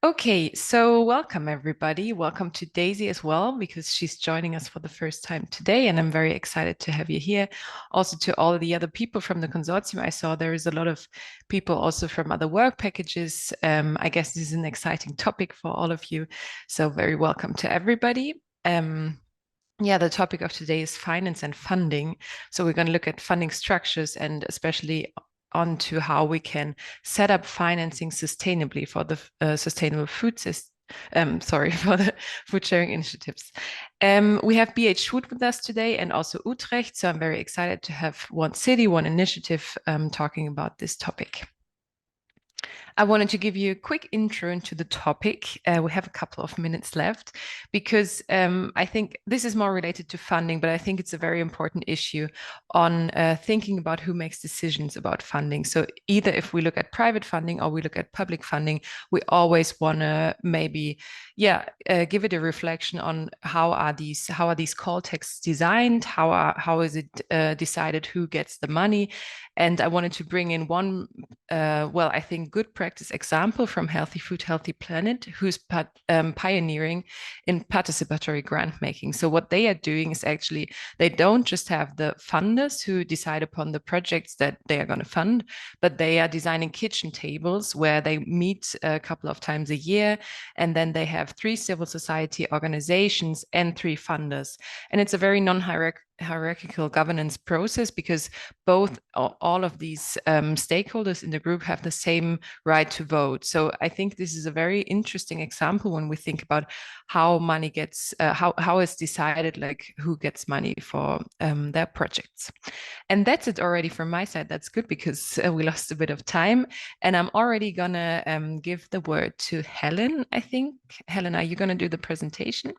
Okay, so welcome everybody. Welcome to Daisy as well, because she's joining us for the first time today, and I'm very excited to have you here. Also, to all of the other people from the consortium, I saw there is a lot of people also from other work packages. I guess this is an exciting topic for all of you, so very welcome to everybody. Yeah, the topic of today is finance and funding. So we're going to look at funding structures and especially onto how we can set up financing sustainably for the sustainable food system. Sorry, for the food sharing initiatives. We have BH Food with us today and also Utrecht. So I'm very excited to have one city, one initiative talking about this topic. I wanted to give you a quick intro into the topic. We have a couple of minutes left because I think this is more related to funding, but I think it's a very important issue on thinking about who makes decisions about funding. So either if we look at private funding or we look at public funding, we always want to maybe, give it a reflection on how are these call texts designed, how is it decided who gets the money. And I wanted to bring in one, I think, good practice example from Healthy Food, Healthy Planet, who's pioneering in participatory grant making. So what they are doing is actually, they don't just have the funders who decide upon the projects that they are going to fund, but they are designing kitchen tables where they meet a couple of times a year. And then they have 3 civil society organizations and 3 funders. And it's a very non-hierarchical governance process because both all of these stakeholders in the group have the same right to vote. So I think this is a very interesting example when we think about how money gets, how it's decided, like who gets money for their projects. And that's it already from my side. That's good because we lost a bit of time. And I'm already gonna give the word to Helen, I think. Helen, are you gonna do the presentation?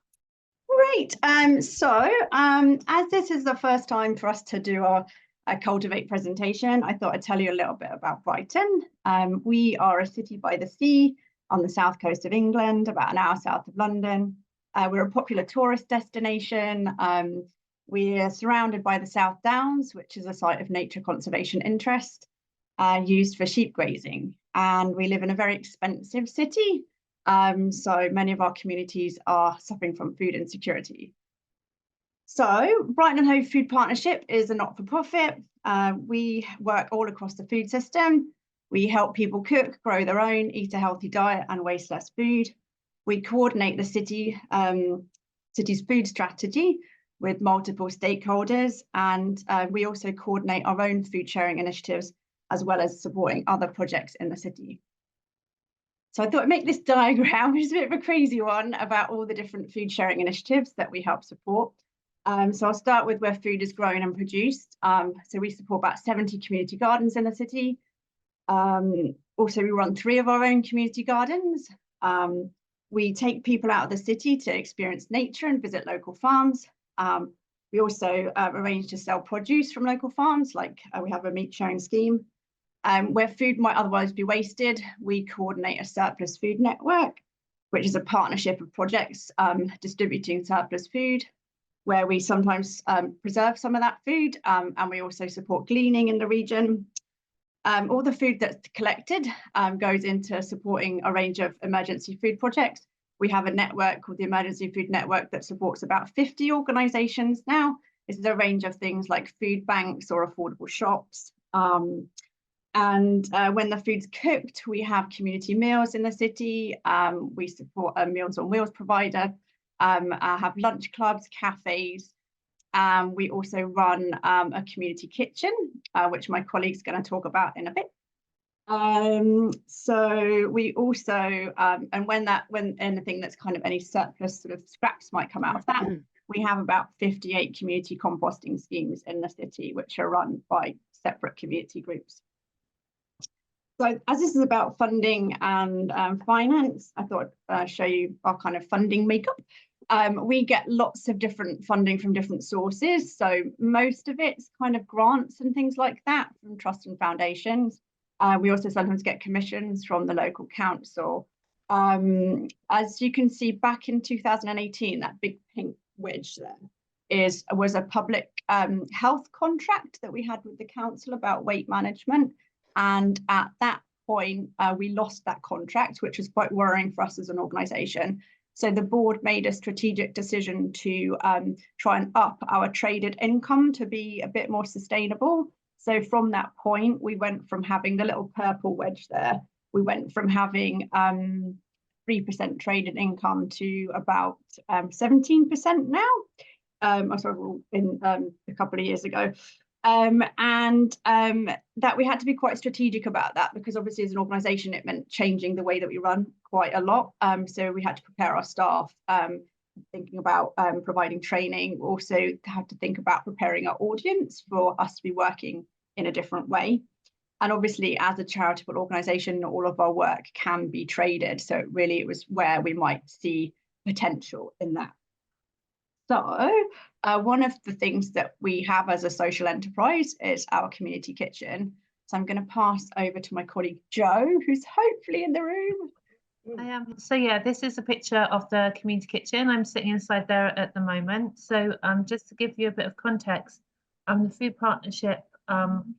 Great. As this is the first time for us to do a Cultivate presentation, I thought I'd tell you a little bit about Brighton. We are a city by the sea on the south coast of England, about an hour south of London. We're a popular tourist destination. We're surrounded by the South Downs, which is a site of nature conservation interest, used for sheep grazing. And we live in a very expensive city. So many of our communities are suffering from food insecurity. So Brighton and Hove Food Partnership is a not-for-profit. We work all across the food system. We help people cook, grow their own, eat a healthy diet and waste less food. We coordinate the city's food strategy with multiple stakeholders. And we also coordinate our own food sharing initiatives, as well as supporting other projects in the city. So I thought I'd make this diagram, which is a bit of a crazy one, about all the different food sharing initiatives that we help support. So I'll start with where food is grown and produced. So we support about 70 community gardens in the city. Also, we run 3 of our own community gardens. We take people out of the city to experience nature and visit local farms. We also arrange to sell produce from local farms, like we have a meat sharing scheme. Where food might otherwise be wasted, we coordinate a surplus food network, which is a partnership of projects distributing surplus food, where we sometimes preserve some of that food, and we also support gleaning in the region. All the food that's collected goes into supporting a range of emergency food projects. We have a network called the Emergency Food Network that supports about 50 organisations now. This is a range of things like food banks or affordable shops. And when the food's cooked, we have community meals in the city. We support a Meals on Wheels provider, have lunch clubs, cafes. We also run a community kitchen, which my colleague's going to talk about in a bit. So we also, and when anything that's kind of any surplus sort of scraps might come out of that, we have about 58 community composting schemes in the city, which are run by separate community groups. So as this is about funding and finance, I thought I'd show you our kind of funding makeup. We get lots of different funding from different sources. So most of it's kind of grants and things like that from trusts and foundations. We also sometimes get commissions from the local council. As you can see, back in 2018, that big pink wedge there was a public health contract that we had with the council about weight management. And at that point, we lost that contract, which was quite worrying for us as an organisation. So the board made a strategic decision to try and up our traded income to be a bit more sustainable. So from that point, we went from having the little purple wedge there, we went from having 3% traded income to about 17% now. I started in a couple of years ago. That we had to be quite strategic about that, because obviously as an organisation it meant changing the way that we run quite a lot. So we had to prepare our staff, thinking about providing training, also had to think about preparing our audience for us to be working in a different way. And obviously as a charitable organisation, all of our work can be traded, so really it was where we might see potential in that. So one of the things that we have as a social enterprise is our community kitchen. So I'm going to pass over to my colleague Jo, who's hopefully in the room. I am. So yeah, this is a picture of the community kitchen. I'm sitting inside there at the moment. So just to give you a bit of context, the food partnership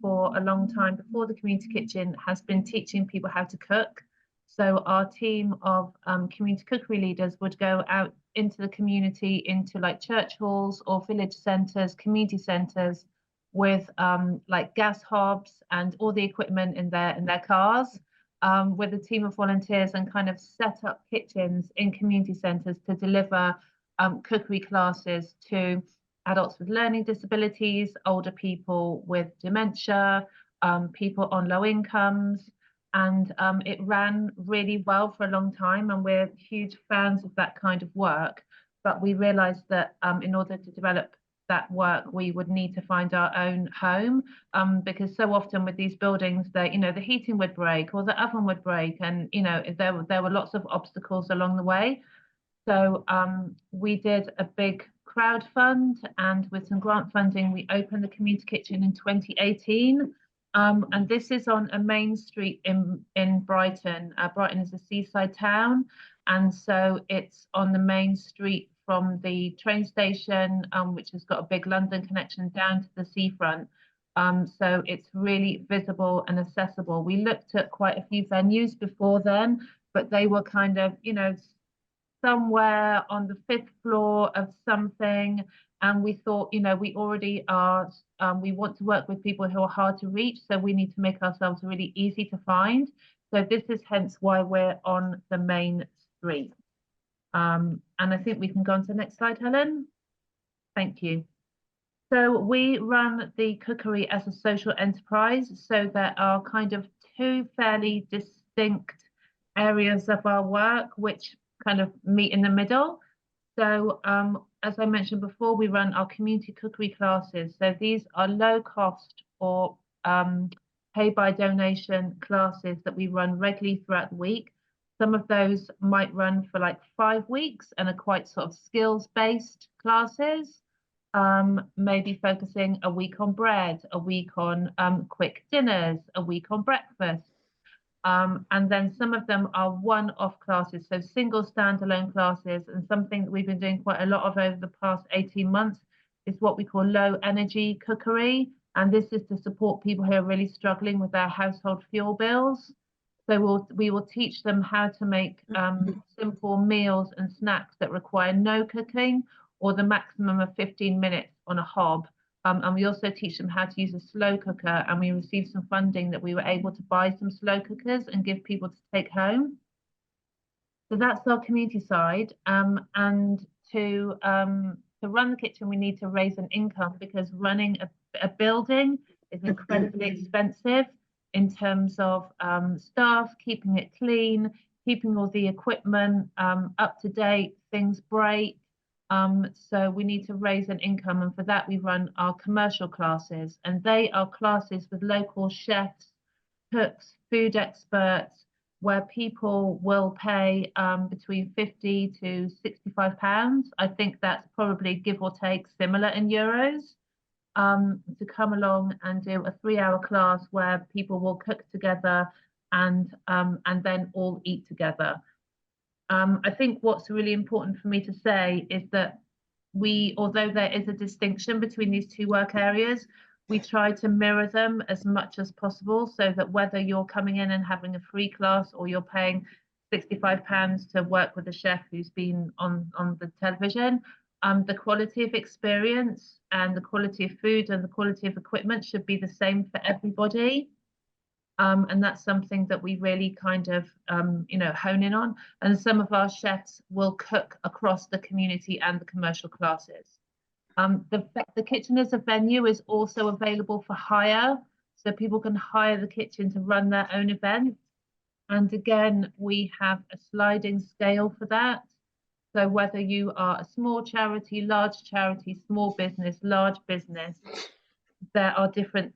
for a long time before the community kitchen has been teaching people how to cook. So our team of community cookery leaders would go out into the community, into like church halls or village centres, community centres, with like gas hobs and all the equipment in their cars, with a team of volunteers, and kind of set up kitchens in community centres to deliver cookery classes to adults with learning disabilities, older people with dementia, people on low incomes. And it ran really well for a long time, and we're huge fans of that kind of work. But we realized that in order to develop that work, we would need to find our own home, because so often with these buildings, that the heating would break or the oven would break, and there were lots of obstacles along the way. So we did a big crowd fund, and with some grant funding, we opened the community kitchen in 2018. And this is on a main street in Brighton. Brighton is a seaside town, and so it's on the main street from the train station, which has got a big London connection, down to the seafront. So it's really visible and accessible. We looked at quite a few venues before then, but they were kind of, somewhere on the 5th floor of something. And we thought, we already are, we want to work with people who are hard to reach, so we need to make ourselves really easy to find. So this is hence why we're on the main street. And I think we can go on to the next slide, Helen. Thank you. So we run the cookery as a social enterprise. So there are kind of two fairly distinct areas of our work which kind of meet in the middle. So as I mentioned before, we run our community cookery classes. So these are low cost or pay by donation classes that we run regularly throughout the week. Some of those might run for like 5 weeks and are quite sort of skills-based classes, maybe focusing a week on bread, a week on quick dinners, a week on breakfast. And then some of them are one-off classes, so single standalone classes. And something that we've been doing quite a lot of over the past 18 months is what we call low energy cookery. And this is to support people who are really struggling with their household fuel bills. So we will teach them how to make simple meals and snacks that require no cooking, or the maximum of 15 minutes on a hob. And we also teach them how to use a slow cooker, and we received some funding that we were able to buy some slow cookers and give people to take home. So that's our community side. And to run the kitchen, we need to raise an income, because running a building is incredibly expensive in terms of staff, keeping it clean, keeping all the equipment up to date, things break. So we need to raise an income, and for that we run our commercial classes, and they are classes with local chefs, cooks, food experts, where people will pay between 50 to 65 pounds. I think that's probably, give or take, similar in euros, to come along and do a 3-hour class where people will cook together and then all eat together. I think what's really important for me to say is that although there is a distinction between these two work areas, We try to mirror them as much as possible, so that whether you're coming in and having a free class or you're paying £65 to work with a chef who's been on the television, the quality of experience and the quality of food and the quality of equipment should be the same for everybody. And that's something that we really kind of, hone in on. And some of our chefs will cook across the community and the commercial classes. The kitchen as a venue is also available for hire. So people can hire the kitchen to run their own events. And again, we have a sliding scale for that. So whether you are a small charity, large charity, small business, large business, there are different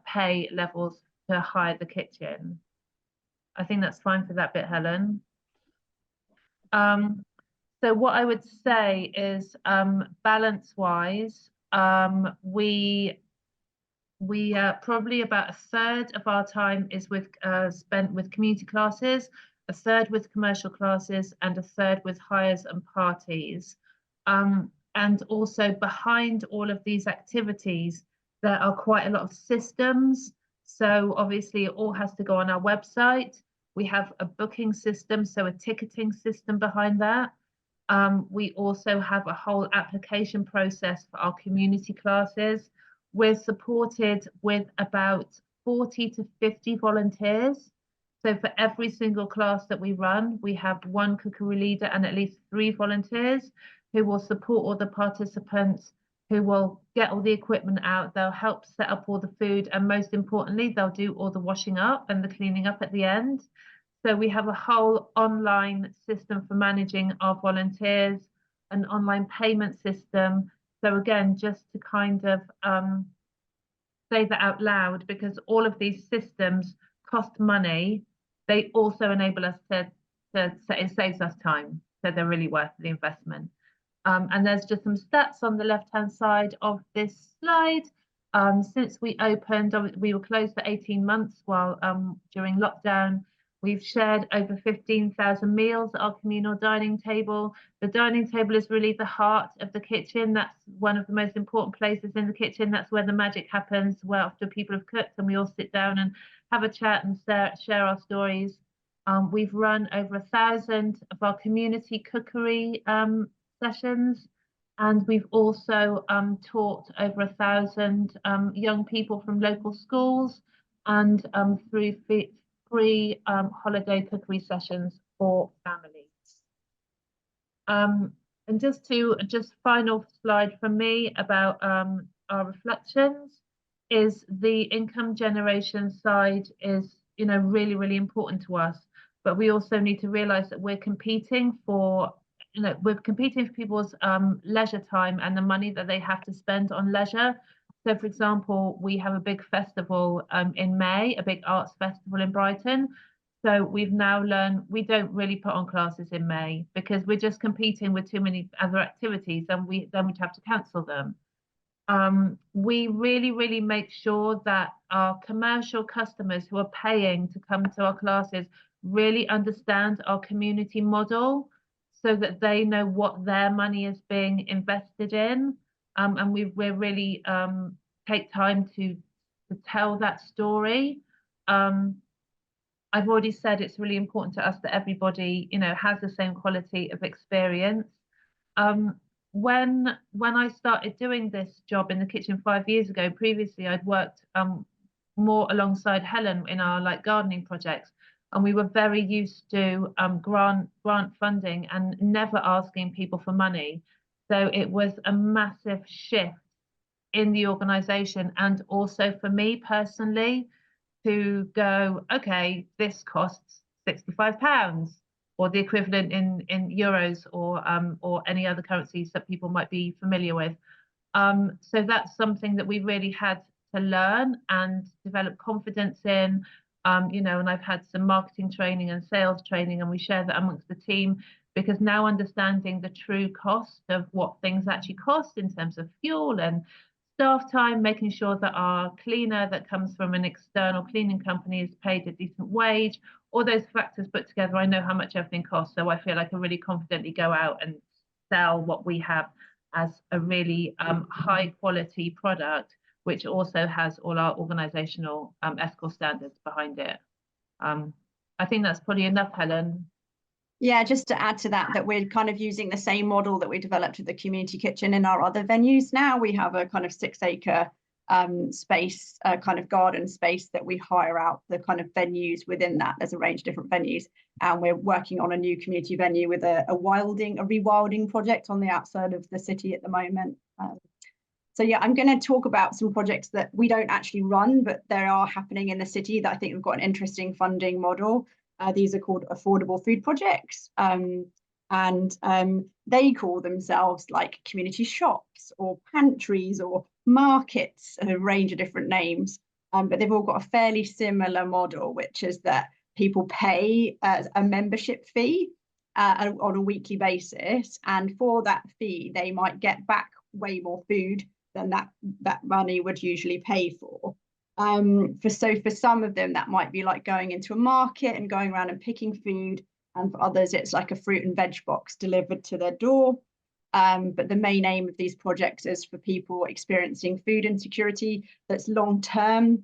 pay levels to hire the kitchen. I think that's fine for that bit, Helen. So what I would say is, balance-wise, we probably about a third of our time is spent with community classes, a third with commercial classes, and a third with hires and parties. And also behind all of these activities, there are quite a lot of systems. So obviously it all has to go on our website. We have a booking system, so a ticketing system behind that. We also have a whole application process for our community classes. We're supported with about 40 to 50 volunteers. So for every single class that we run, we have one cookery leader and at least 3 volunteers who will support all the participants, who will get all the equipment out, they'll help set up all the food, and most importantly, they'll do all the washing up and the cleaning up at the end. So we have a whole online system for managing our volunteers, an online payment system. So again, just to kind of say that out loud, because all of these systems cost money, they also enable us it saves us time. So they're really worth the investment. And there's just some stats on the left-hand side of this slide. Since we opened, we were closed for 18 months while during lockdown. We've shared over 15,000 meals at our communal dining table. The dining table is really the heart of the kitchen. That's one of the most important places in the kitchen. That's where the magic happens, where after people have cooked and we all sit down and have a chat and share our stories. We've run over 1,000 of our community cookery sessions, and we've also taught over 1,000 young people from local schools, and through free holiday cookery sessions for families. And just final slide from me about our reflections is the income generation side is really, really important to us, but we also need to realize that we're competing for people's leisure time and the money that they have to spend on leisure. So for example, we have a big festival in May, a big arts festival in Brighton. So we've now learned we don't really put on classes in May because we're just competing with too many other activities, and we'd have to cancel them. We really, really make sure that our commercial customers who are paying to come to our classes really understand our community model, so that they know what their money is being invested in. And we're really take time to tell that story. I've already said it's really important to us that everybody, has the same quality of experience. When I started doing this job in the kitchen 5 years ago, previously I'd worked more alongside Helen in our gardening projects, and we were very used to grant funding and never asking people for money. So it was a massive shift in the organisation, and also for me personally to go, okay, this costs £65 or the equivalent in euros or any other currencies that people might be familiar with. So that's something that we really had to learn and develop confidence in. And I've had some marketing training and sales training, and we share that amongst the team, because now understanding the true cost of what things actually cost in terms of fuel and staff time, making sure that our cleaner that comes from an external cleaning company is paid a decent wage, all those factors put together, I know how much everything costs. So I feel like I can really confidently go out and sell what we have as a really high quality product which also has all our organizational ethical standards behind it. I think that's probably enough, Helen. Yeah, just to add to that, that we're kind of using the same model that we developed with the community kitchen in our other venues now. We have a kind of 6-acre space, kind of garden space that we hire out the kind of venues within that. There's a range of different venues, and we're working on a new community venue with a rewilding project on the outside of the city at the moment. So yeah, I'm going to talk about some projects that we don't actually run, but they are happening in the city that I think we've got an interesting funding model. These are called affordable food projects, and they call themselves like community shops or pantries or markets, a range of different names, but they've all got a fairly similar model, which is that people pay a membership fee on a weekly basis, and for that fee they might get back way more food than that money would usually pay for. For some of them, that might be like going into a market and going around and picking food, and for others it's like a fruit and veg box delivered to their door. But the main aim of these projects is for people experiencing food insecurity that's long term,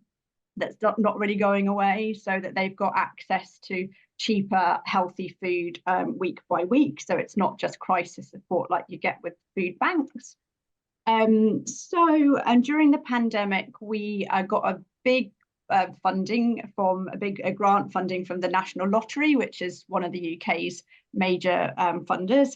that's not really going away, so that they've got access to cheaper, healthy food week by week. So it's not just crisis support like you get with food banks. And during the pandemic, we got a big grant funding from the National Lottery, which is one of the UK's major funders.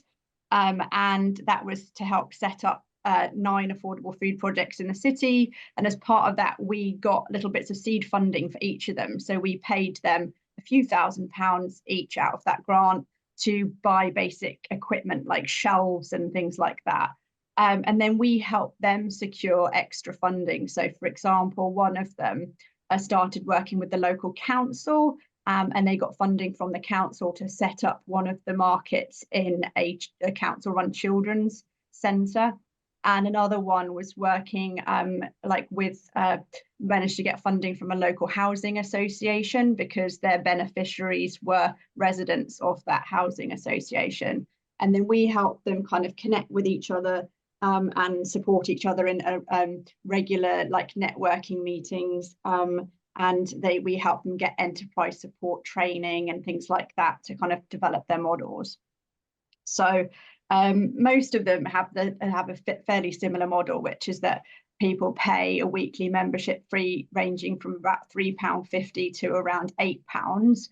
And that was to help set up 9 affordable food projects in the city. And as part of that, we got little bits of seed funding for each of them. So we paid them a few £1,000s each out of that grant to buy basic equipment like shelves and things like that. And then we helped them secure extra funding. So, for example, one of them started working with the local council, and they got funding from the council to set up one of the markets in a council-run children's centre. And another one was working managed to get funding from a local housing association because their beneficiaries were residents of that housing association. And then we helped them kind of connect with each other and support each other in regular like networking meetings, and we help them get enterprise support training and things like that to kind of develop their models. So most of them have a fairly similar model, which is that people pay a weekly membership fee ranging from about £3.50 to around £8.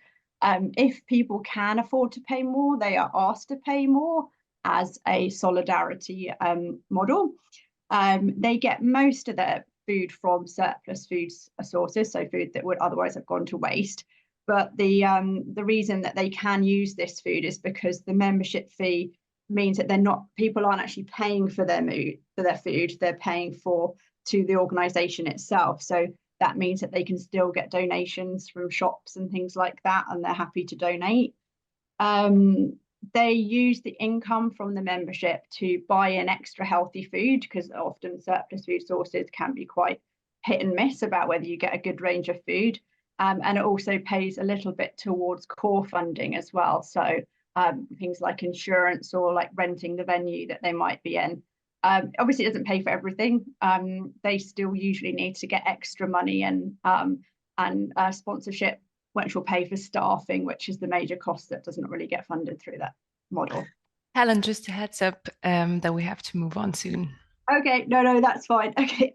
If people can afford to pay more, they are asked to pay more as a solidarity model. They get most of their food from surplus food sources, so food that would otherwise have gone to waste. But the reason that they can use this food is because the membership fee means that people aren't actually paying for their food, they're paying to the organisation itself. So that means that they can still get donations from shops and things like that, and they're happy to donate. They use the income from the membership to buy in extra healthy food, because often surplus food sources can be quite hit and miss about whether you get a good range of food. And it also pays a little bit towards core funding as well. So things like insurance or like renting the venue that they might be in. Obviously, it doesn't pay for everything. They still usually need to get extra money and sponsorship, which will pay for staffing, which is the major cost that doesn't really get funded through that model. Helen, just a heads up that we have to move on soon. Okay, no, that's fine. Okay,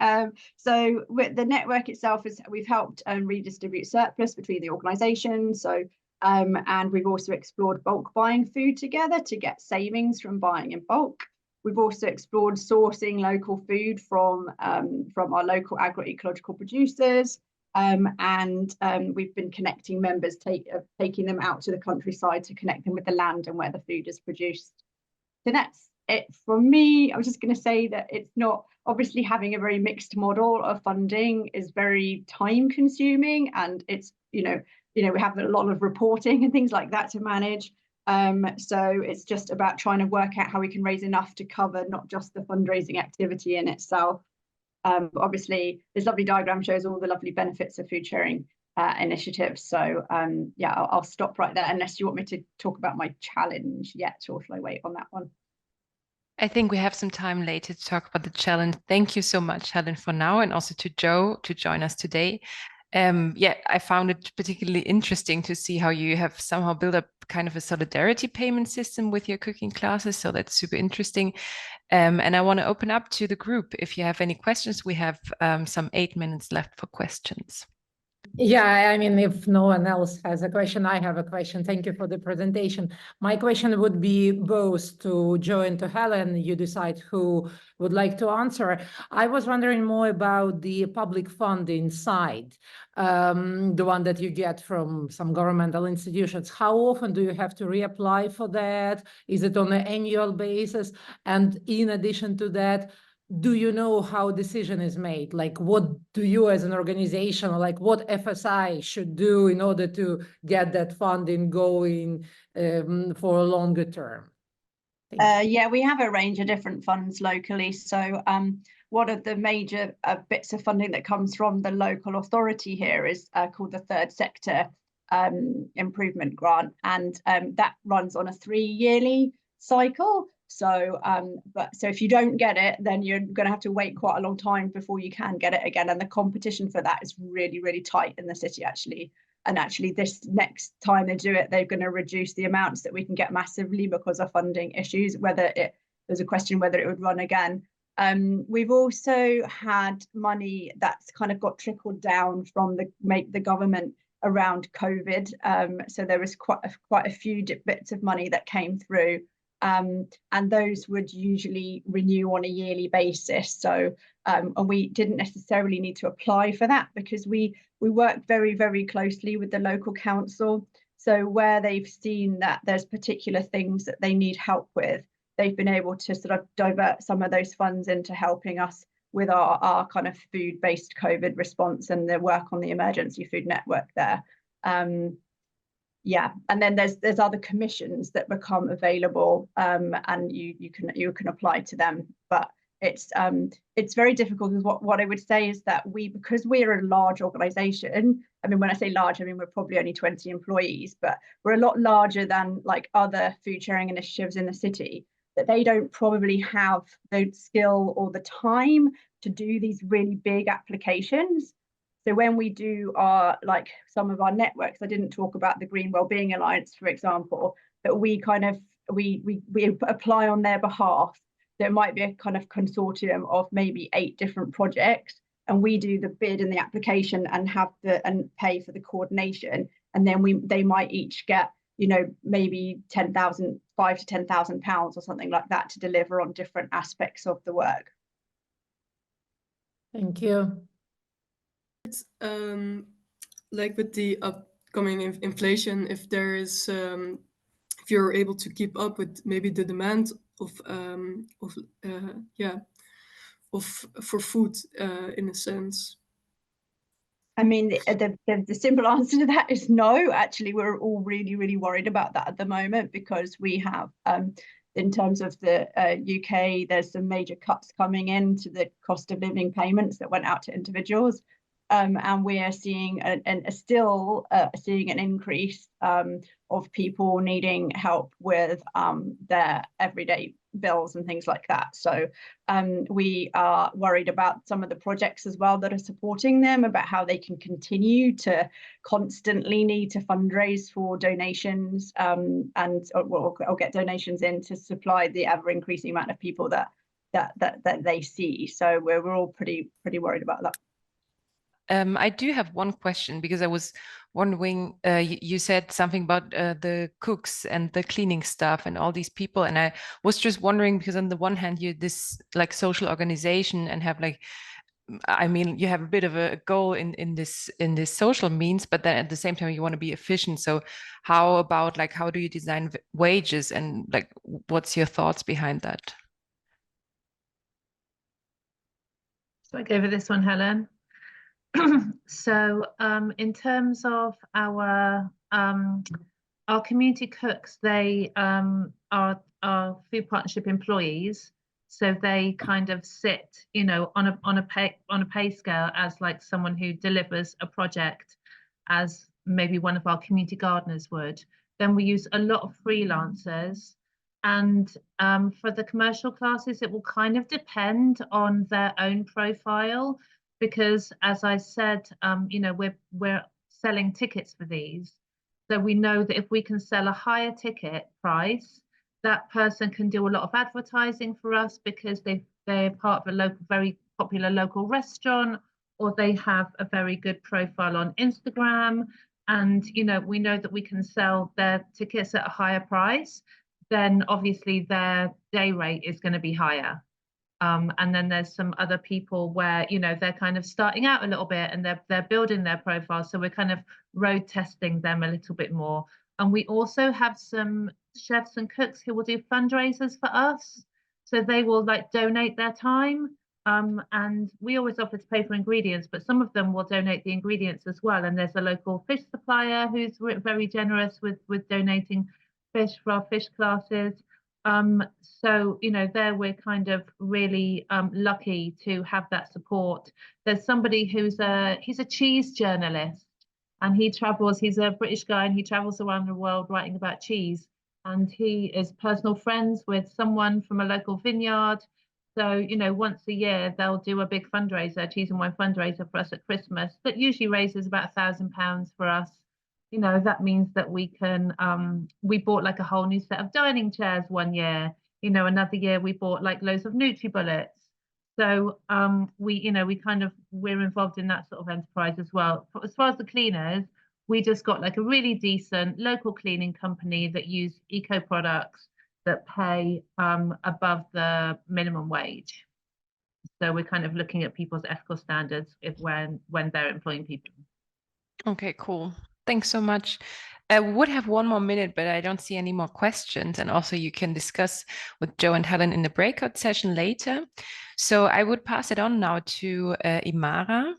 so with the network itself, we've helped redistribute surplus between the organisations. So, and we've also explored bulk buying food together to get savings from buying in bulk. We've also explored sourcing local food from our local agroecological producers. And we've been connecting members, taking them out to the countryside to connect them with the land and where the food is produced. So that's it from me. I was just going to say that it's not, obviously having a very mixed model of funding is very time consuming, and it's, we have a lot of reporting and things like that to manage. So it's just about trying to work out how we can raise enough to cover not just the fundraising activity in itself. But obviously this lovely diagram shows all the lovely benefits of food sharing initiatives. So yeah, I'll stop right there unless you want me to talk about my challenge yet, or shall I wait on that one? I think we have some time later to talk about the challenge. Thank you so much, Helen, for now, and also to Joe to join us today. Yeah, I found it particularly interesting to see how you have somehow built up kind of a solidarity payment system with your cooking classes. So that's super interesting. And I want to open up to the group. If you have any questions, we have some 8 minutes left for questions. Yeah, I mean, if no one else has a question, I have a question. Thank you for the presentation. My question would be both to Joe and to Helen. You decide who would like to answer. I was wondering more about the public funding side, the one that you get from some governmental institutions. How often do you have to reapply for that? Is it on an annual basis? And in addition to that, do you know how decision is made? Like, what do you as an organization, or like what FSI should do in order to get that funding going for a longer term? Yeah, we have a range of different funds locally. So one of the major bits of funding that comes from the local authority here is called the Third Sector Improvement Grant. And that runs on a 3-yearly cycle. So, so if you don't get it, then you're going to have to wait quite a long time before you can get it again. And the competition for that is really, really tight in the city, actually. And actually, this next time they do it, they're going to reduce the amounts that we can get massively because of funding issues. There's a question whether it would run again. We've also had money that's kind of got trickled down from the government around COVID. So there was quite a few bits of money that came through. And those would usually renew on a yearly basis. So, and we didn't necessarily need to apply for that because we work very, very closely with the local council. So where they've seen that there's particular things that they need help with, they've been able to sort of divert some of those funds into helping us with our kind of food-based COVID response and the work on the emergency food network there. Yeah, and then there's other commissions that become available, and you can apply to them. But it's very difficult because what I would say is that because we're a large organization. I mean, when I say large, I mean we're probably only 20 employees, but we're a lot larger than like other food sharing initiatives in the city. That they don't probably have the skill or the time to do these really big applications. So when we do some of our networks, I didn't talk about the Green Wellbeing Alliance, for example, that we apply on their behalf. There might be a kind of consortium of maybe 8 different projects, and we do the bid and the application and pay for the coordination, and then they might each get maybe £5,000 to £10,000 or something like that to deliver on different aspects of the work. Thank you. Like with the upcoming inflation, if there is, if you're able to keep up with maybe the demand for food in a sense. I mean, the simple answer to that is no. Actually, we're all really, really worried about that at the moment because we have, in terms of the UK, there's some major cuts coming into the cost of living payments that went out to individuals. And we are seeing still seeing an increase of people needing help with their everyday bills and things like that. So we are worried about some of the projects as well that are supporting them, about how they can continue to constantly need to fundraise for donations or get donations in to supply the ever increasing amount of people that they see. So we're all pretty worried about that. I do have one question because I was wondering, you said something about the cooks and the cleaning staff and all these people. And I was just wondering, because on the one hand, you're this like social organization and have I mean, you have a bit of a goal in this social means, but then at the same time, you want to be efficient. So how about how do you design wages and what's your thoughts behind that? So I gave it this one, Helen. So in terms of our community cooks, they are food partnership employees, so they kind of sit on a pay scale as like someone who delivers a project, as maybe one of our community gardeners would. Then we use a lot of freelancers, And for the commercial classes, it will kind of depend on their own profile, because as I said, you know, we're selling tickets for these. So we know that if we can sell a higher ticket price, that person can do a lot of advertising for us because they're part of a local, very popular local restaurant, or they have a very good profile on Instagram. And, you know, we know that we can sell their tickets at a higher price, then obviously their day rate is going to be higher. And then there's some other people where, you know, they're kind of starting out a little bit and they're building their profile. So we're kind of road testing them a little bit more. And we also have some chefs and cooks who will do fundraisers for us. So they will like donate their time. And we always offer to pay for ingredients, but some of them will donate the ingredients as well. And there's a local fish supplier who's very generous with donating fish for our fish classes. So, you know, there we're kind of really lucky to have that support. There's somebody he's a cheese journalist, and he travels, he's a British guy, and he travels around the world writing about cheese. And he is personal friends with someone from a local vineyard. So, you know, once a year, they'll do a big fundraiser, cheese and wine fundraiser for us at Christmas, that usually raises about £1,000 for us. You know, that means that we can, we bought like a whole new set of dining chairs one year. You know, another year we bought like loads of NutriBullets. So we're involved in that sort of enterprise as well. As far as the cleaners, we just got like a really decent local cleaning company that use eco products that pay above the minimum wage. So we're kind of looking at people's ethical standards when they're employing people. Okay, cool. Thanks so much. I would have one more minute, but I don't see any more questions. And also you can discuss with Joe and Helen in the breakout session later. So I would pass it on now to Imara.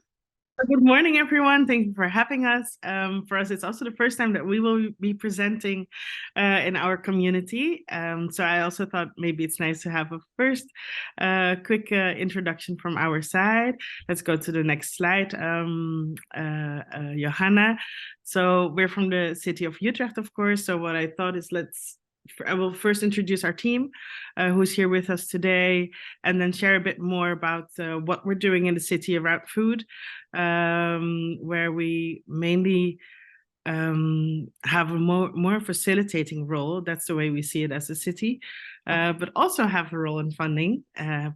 Good morning, everyone. Thank you for having us. For us, it's also the first time that we will be presenting in our community. So I also thought maybe it's nice to have a first quick introduction from our side. Let's go to the next slide, Johanna. So we're from the city of Utrecht, of course. So what I thought is I will first introduce our team who's here with us today, and then share a bit more about what we're doing in the city around food, where we mainly have a more facilitating role. That's the way we see it as a city, but also have a role in funding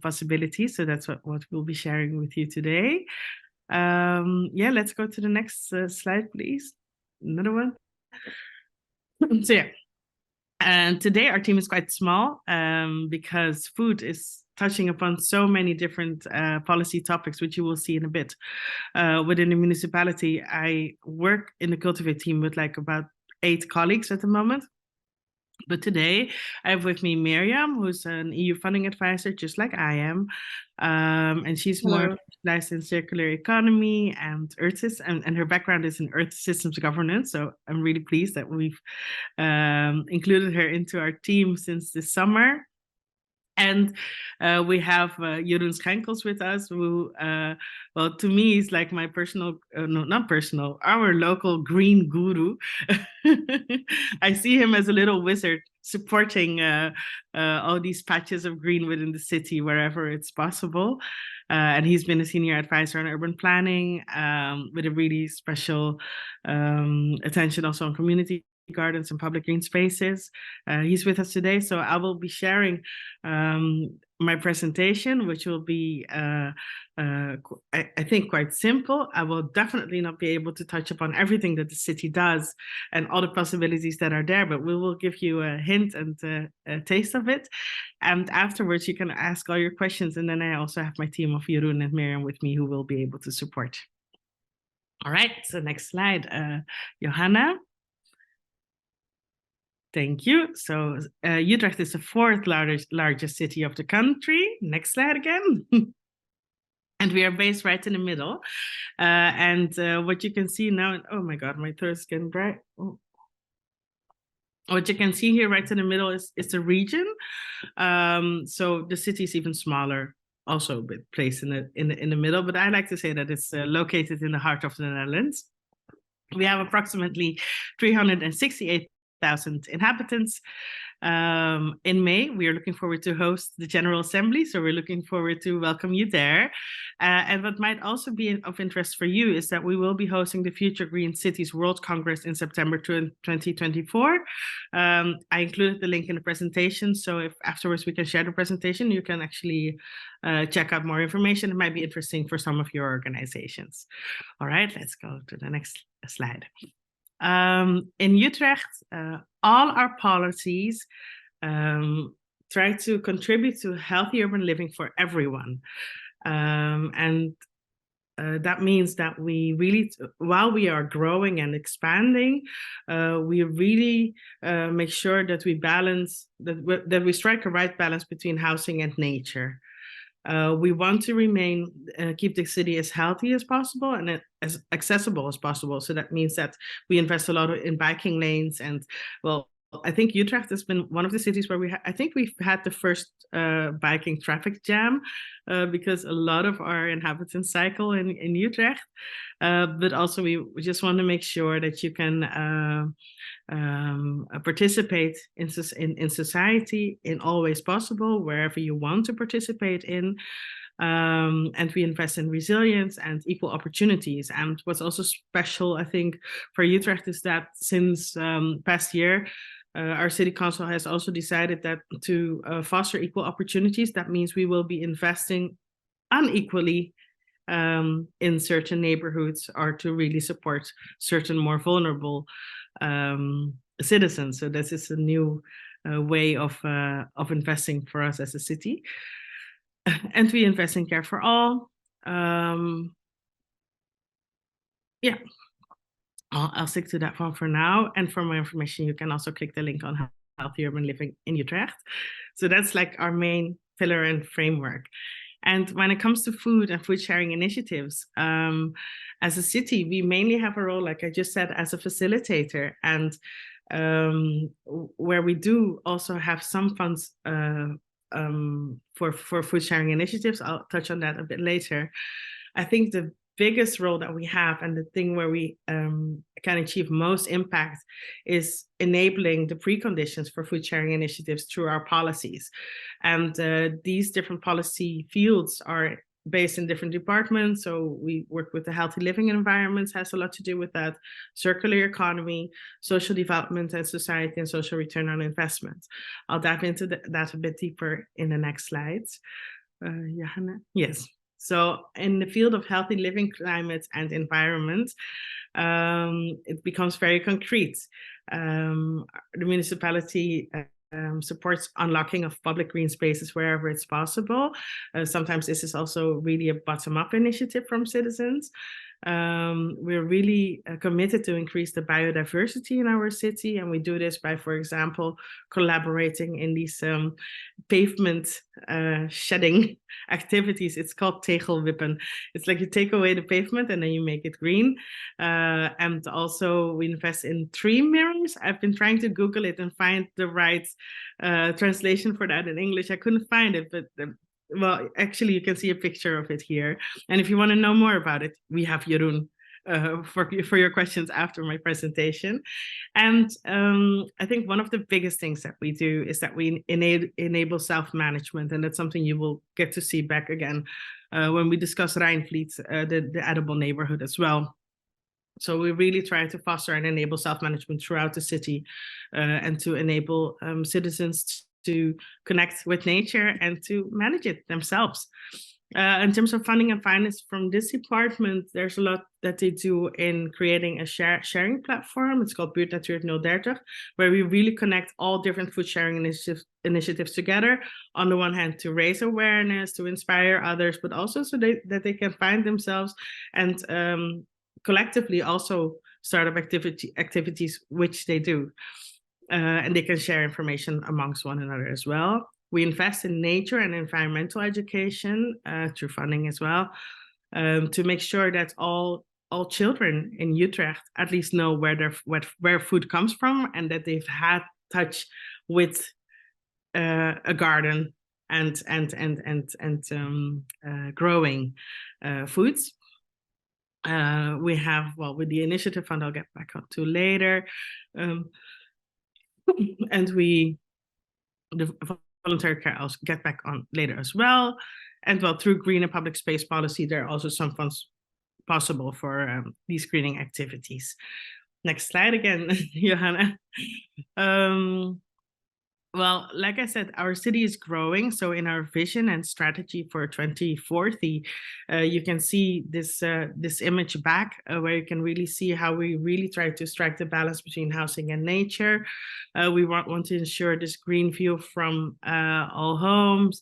possibilities. So that's what we'll be sharing with you today. Yeah, let's go to the next slide, please. Another one. So yeah. And today our team is quite small because food is touching upon so many different policy topics, which you will see in a bit. Within the municipality, I work in the Cultivate team with like about 8 colleagues at the moment. But today I have with me Miriam, who's an EU funding advisor, just like I am. And she's more specialized in circular economy and earth systems, and her background is in earth systems governance. So I'm really pleased that we've included her into our team since this summer. And we have Jeroen Schenkels with us, who, well, to me, is like my personal, no, not personal, our local green guru. I see him as a little wizard supporting all these patches of green within the city wherever it's possible. And he's been a senior advisor on urban planning with a really special attention also on community gardens and public green spaces. He's with us today, so I will be sharing my presentation, which will be, I think, quite simple. I will definitely not be able to touch upon everything that the city does and all the possibilities that are there, but we will give you a hint and a taste of it. And afterwards, you can ask all your questions, and then I also have my team of Jeroen and Miriam with me who will be able to support. All right, so next slide, Johanna. Thank you. So Utrecht is the 4th largest city of the country. Next slide again. And we are based right in the middle. And what you can see now, oh my God, my throat is getting bright. Oh. What you can see here right in the middle is the region. So the city is even smaller, also a bit placed in the middle, but I like to say that it's located in the heart of the Netherlands. We have approximately 368,000 inhabitants. in May. We are looking forward to host the General Assembly, so we're looking forward to welcome you there. And what might also be of interest for you is that we will be hosting the Future Green Cities World Congress in September 2024. I included the link in the presentation, so if afterwards we can share the presentation, you can actually check out more information. It might be interesting for some of your organizations. All right, let's go to the next slide. In Utrecht, all our policies try to contribute to healthy urban living for everyone. That means that we really, while we are growing and expanding, we really make sure that we balance, that we strike a right balance between housing and nature. We want to keep the city as healthy as possible and as accessible as possible. So that means that we invest a lot in biking lanes. And well, I think Utrecht has been one of the cities where I think we've had the first biking traffic jam because a lot of our inhabitants cycle in Utrecht. But also we just want to make sure that you can participate in society in all ways possible, wherever you want to participate in. And we invest in resilience and equal opportunities. And what's also special, I think, for Utrecht is that since past year, our city council has also decided that to foster equal opportunities, that means we will be investing unequally in certain neighborhoods or to really support certain more vulnerable citizens. So this is a new way of investing for us as a city. And we invest in care for all. Yeah. I'll stick to that one for now. And for more information, you can also click the link on healthy urban living in Utrecht. So that's like our main pillar and framework. And when it comes to food and food sharing initiatives, as a city, we mainly have a role, like I just said, as a facilitator. And where we do also have some funds for food sharing initiatives. I'll touch on that a bit later. I think the biggest role that we have and the thing where we can achieve most impact is enabling the preconditions for food sharing initiatives through our policies. And these different policy fields are based in different departments. So we work with the healthy living environments, has a lot to do with that, circular economy, social development and society, and social return on investment. I'll dive into that a bit deeper in the next slides. Johanna? Yes. So in the field of healthy living climate and environment, it becomes very concrete. The municipality supports unlocking of public green spaces wherever it's possible. Sometimes this is also really a bottom-up initiative from citizens. We're really committed to increase the biodiversity in our city, and we do this by, for example, collaborating in these pavement shedding activities. It's called tegelwippen. It's like you take away the pavement and then you make it green. And also we invest in tree mirrors. I've been trying to Google it and find the right translation for that in English. I couldn't find it, but well, actually, you can see a picture of it here. And if you want to know more about it, we have Jeroen for your questions after my presentation. And I think one of the biggest things that we do is that we enable self-management. And that's something you will get to see back again when we discuss Rijnvliet, the edible neighborhood as well. So we really try to foster and enable self-management throughout the city and to enable citizens to connect with nature and to manage it themselves. In terms of funding and finance from this department, there's a lot that they do in creating a sharing platform. It's called Buurtnatuur 030, where we really connect all different food sharing initiatives together. On the one hand, to raise awareness, to inspire others, but also so that they can find themselves and collectively also start up activities which they do. And they can share information amongst one another as well. We invest in nature and environmental education through funding as well, to make sure that all children in Utrecht at least know where food comes from and that they've had touch with a garden and growing foods. We have, well, with the initiative fund, I'll get back up to later. And we the voluntary care I'll get back on later as well. And well, through green and public space policy, there are also some funds possible for these greening activities. Next slide again, Johanna. Well, like I said, our city is growing. So in our vision and strategy for 2040, you can see this image back where you can really see how we really try to strike the balance between housing and nature. We want to ensure this green view from all homes,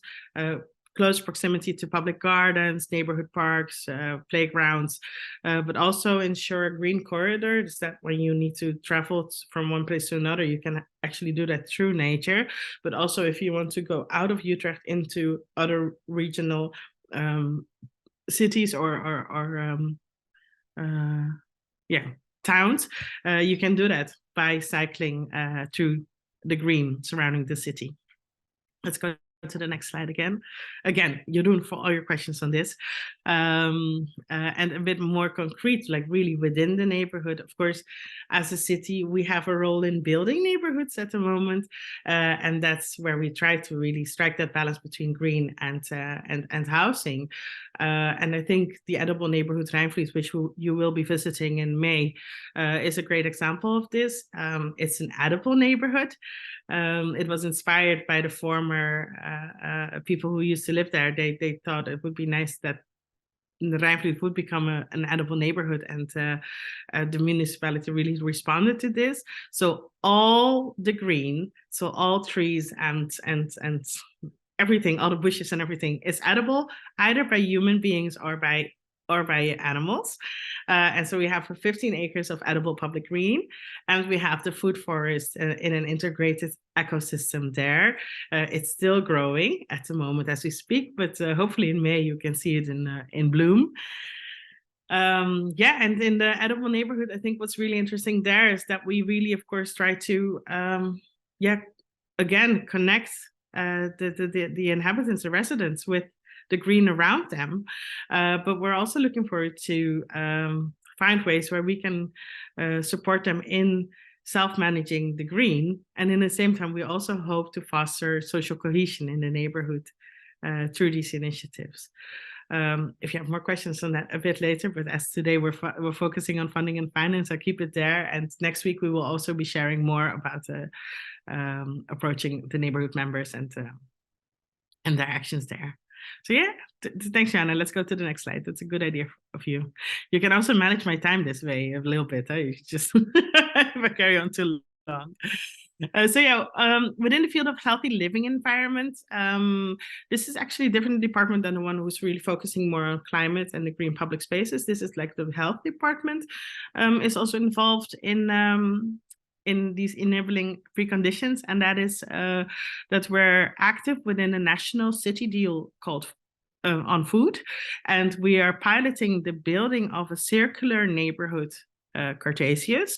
close proximity to public gardens, neighborhood parks, playgrounds, but also ensure a green corridor. Is that when you need to travel from one place to another, you can actually do that through nature. But also if you want to go out of Utrecht into other regional cities or towns, you can do that by cycling through the green surrounding the city. Let's go to the next slide again. Again, Jeroen, for all your questions on this. And a bit more concrete, like really within the neighborhood. Of course, as a city, we have a role in building neighborhoods at the moment. And that's where we try to really strike that balance between green and housing. And I think the Edible Neighborhood Rijnvliet, which you will be visiting in May, is a great example of this. It's an edible neighborhood. It was inspired by the former people who used to live there. They thought it would be nice that the Rijnvliet would become an edible neighborhood, and the municipality really responded to this. So all the green, so all trees and everything, all the bushes and everything is edible, either by human beings or by animals. And so we have 15 acres of edible public green, and we have the food forest in an integrated ecosystem there. It's still growing at the moment as we speak, but hopefully in May you can see it in bloom. And in the edible neighborhood, I think what's really interesting there is that we really, of course, try to again connect the inhabitants, the residents, with the green around them, but we're also looking forward to find ways where we can support them in self-managing the green, and in the same time we also hope to foster social cohesion in the neighborhood through these initiatives. If you have more questions on that a bit later, but as today we're focusing on funding and finance, I'll keep it there, and next week we will also be sharing more about approaching the neighborhood members and their actions there. So yeah, thanks, Jana. Let's go to the next slide. That's a good idea of you. You can also manage my time this way a little bit. You just if I carry on too long. Within the field of healthy living environments, this is actually a different department than the one who's really focusing more on climate and the green public spaces. This is like the health department is also involved in these enabling preconditions, and that is that we're active within a national city deal called on food, and we are piloting the building of a circular neighborhood, Cartesius.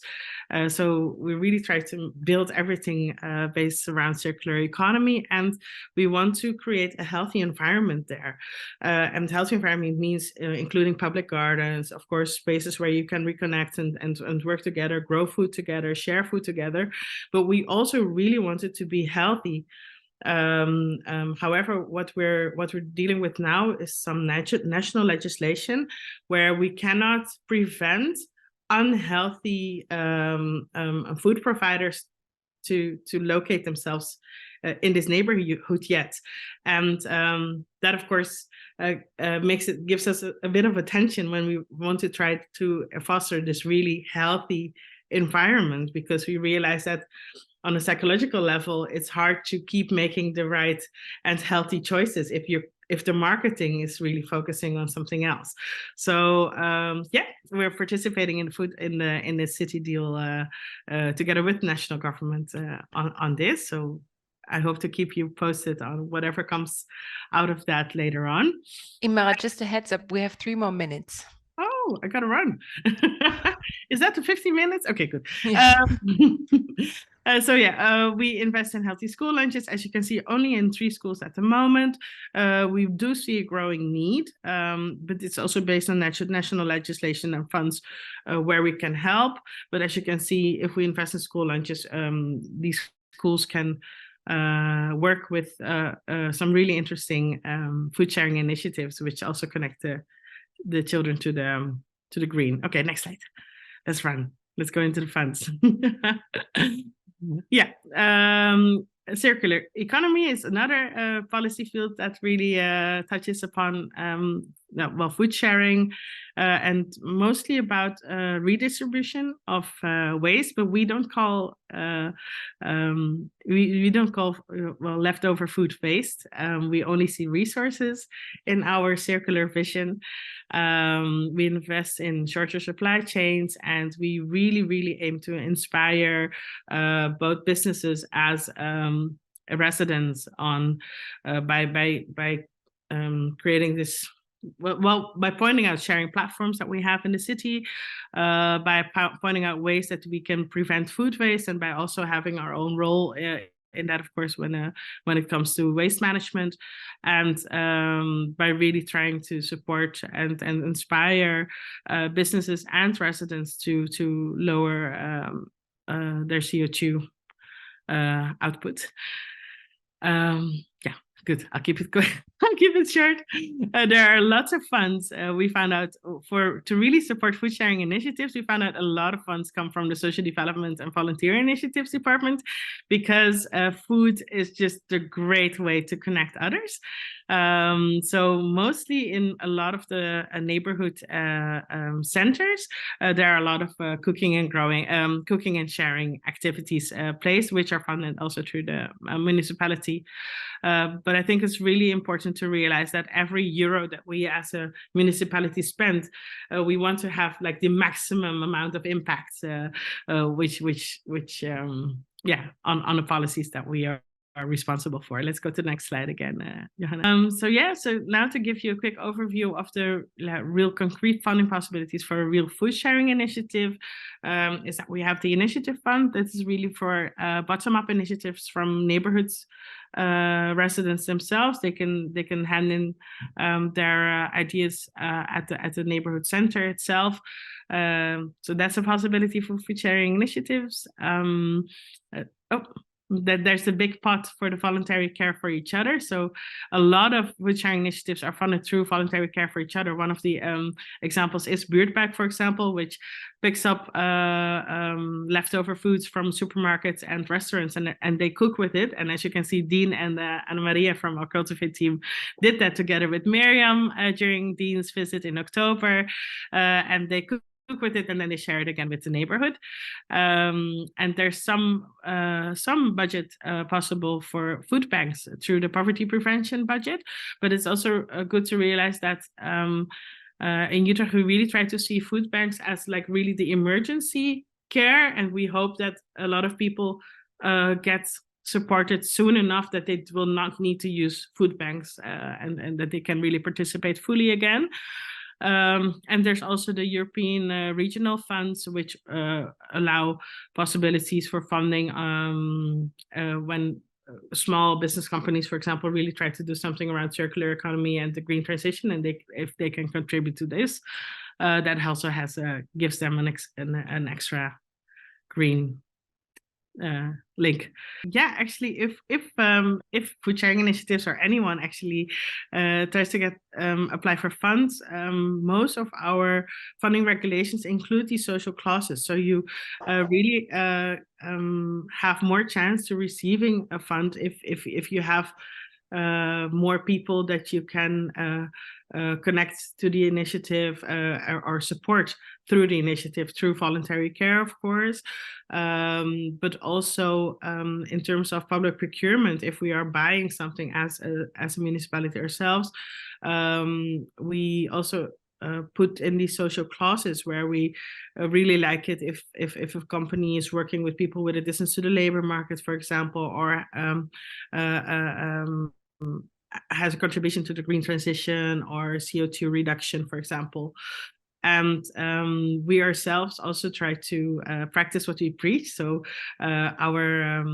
So we really try to build everything based around circular economy, and we want to create a healthy environment there. And healthy environment means including public gardens, of course, spaces where you can reconnect and work together, grow food together, share food together. But we also really want it to be healthy. However, what we're dealing with now is some national legislation where we cannot prevent unhealthy food providers to locate themselves in this neighborhood yet, and that of course gives us a bit of attention when we want to try to foster this really healthy environment, because we realize that on a psychological level it's hard to keep making the right and healthy choices if the marketing is really focusing on something else. So we're participating in the city deal together with national government on this. So I hope to keep you posted on whatever comes out of that later on. Imara, just a heads up, we have 3 more minutes. Oh, I gotta run. Is that the 15 minutes? Okay, good. Yeah. We invest in healthy school lunches, as you can see, only in 3 schools at the moment. We do see a growing need, but it's also based on national legislation and funds where we can help. But as you can see, if we invest in school lunches, these schools can work with some really interesting food sharing initiatives, which also connect the children to the green. Okay, next slide. Let's run. Let's go into the funds. Yeah. Circular economy is another policy field that really touches upon well, food sharing and mostly about redistribution of waste, but we don't call we don't call well, leftover food waste. We only see resources in our circular vision. We invest in shorter supply chains, and we really aim to inspire both businesses as residents on by creating this. Well, by pointing out sharing platforms that we have in the city, by pointing out ways that we can prevent food waste, and by also having our own role in that, of course, when it comes to waste management, and by really trying to support and inspire businesses and residents to lower their CO2 output. Yeah, good. I'll keep it going. I'll keep it short. There are lots of funds. We found out to really support food sharing initiatives. We found out a lot of funds come from the Social Development and Volunteer Initiatives Department, because food is just a great way to connect others. So mostly in a lot of the neighborhood centers, there are a lot of cooking and sharing activities placed, which are funded also through the municipality. But I think it's really important to realize that every euro that we as a municipality spend, we want to have like the maximum amount of impact, which yeah, on the policies that we are responsible for. Let's go to the next slide again, Johanna. So now to give you a quick overview of the real concrete funding possibilities for a real food sharing initiative, is that we have the initiative fund. This is really for bottom-up initiatives from neighborhoods, residents themselves. They can hand in their ideas at the neighborhood center itself. So that's a possibility for food sharing initiatives. That there's a big pot for the voluntary care for each other. So a lot of food sharing initiatives are funded through voluntary care for each other. One of the examples is Buurtbak, for example, which picks up leftover foods from supermarkets and restaurants, and they cook with it. And as you can see, Dean and Anna Maria from our Cultivate team did that together with Miriam during Dean's visit in October, and they cook with it, and then they share it again with the neighborhood. And there's some budget possible for food banks through the poverty prevention budget, but it's also good to realize that in Utrecht we really try to see food banks as like really the emergency care, and we hope that a lot of people get supported soon enough that they will not need to use food banks, and that they can really participate fully again. And there's also the European regional funds, which allow possibilities for funding when small business companies, for example, really try to do something around circular economy and the green transition, and if they can contribute to this, that also gives them an extra green link. Yeah, actually, if food sharing initiatives or anyone actually tries to apply for funds, most of our funding regulations include these social clauses. So you really have more chance to receiving a fund if you have more people that you can connect to the initiative or support through the initiative, through voluntary care, of course, but also in terms of public procurement. If we are buying something as a municipality ourselves, we also put in these social clauses where we really like it if a company is working with people with a distance to the labor market, for example, or has a contribution to the green transition or CO2 reduction, for example. And we ourselves also try to practice what we preach. So our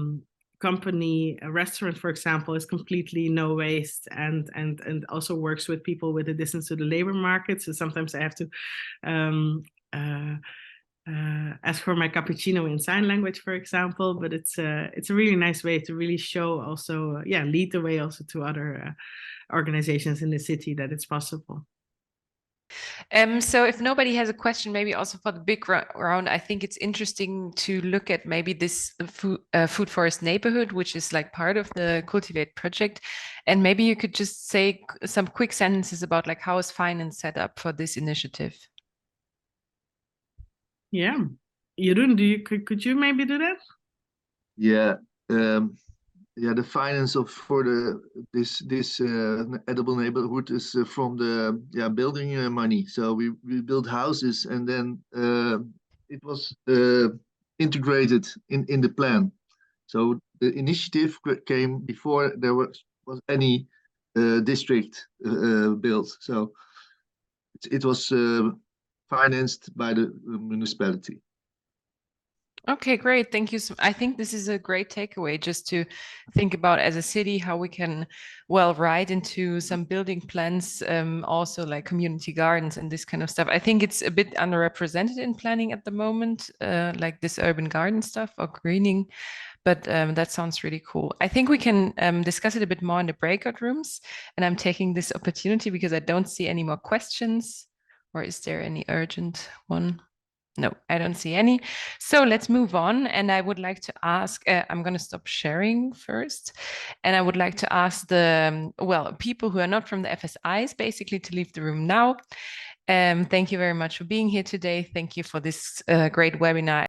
company, a restaurant, for example, is completely no waste and also works with people with a distance to the labor market. So sometimes I have to as for my cappuccino in sign language, for example. But it's a really nice way to really show also, lead the way also to other organizations in the city that it's possible. So if nobody has a question, maybe also for the big round, I think it's interesting to look at maybe this food forest neighborhood, which is like part of the Cultivate project. And maybe you could just say some quick sentences about like how is finance set up for this initiative? Yeah. Jeroen, could you maybe do that? Yeah. The finance for this edible neighborhood is from the building money. So we built houses, and then it was integrated in the plan. So the initiative came before there was any district built. So it was financed by the municipality. Okay, great. Thank you. I think this is a great takeaway, just to think about as a city how we can, write into some building plans, also like community gardens and this kind of stuff. I think it's a bit underrepresented in planning at the moment, like this urban garden stuff or greening. But that sounds really cool. I think we can discuss it a bit more in the breakout rooms. And I'm taking this opportunity because I don't see any more questions. Or is there any urgent one? No, I don't see any. So let's move on. And I would like to ask, I'm going to stop sharing first. And I would like to ask the, people who are not from the FSIs basically to leave the room now. Thank you very much for being here today. Thank you for this great webinar.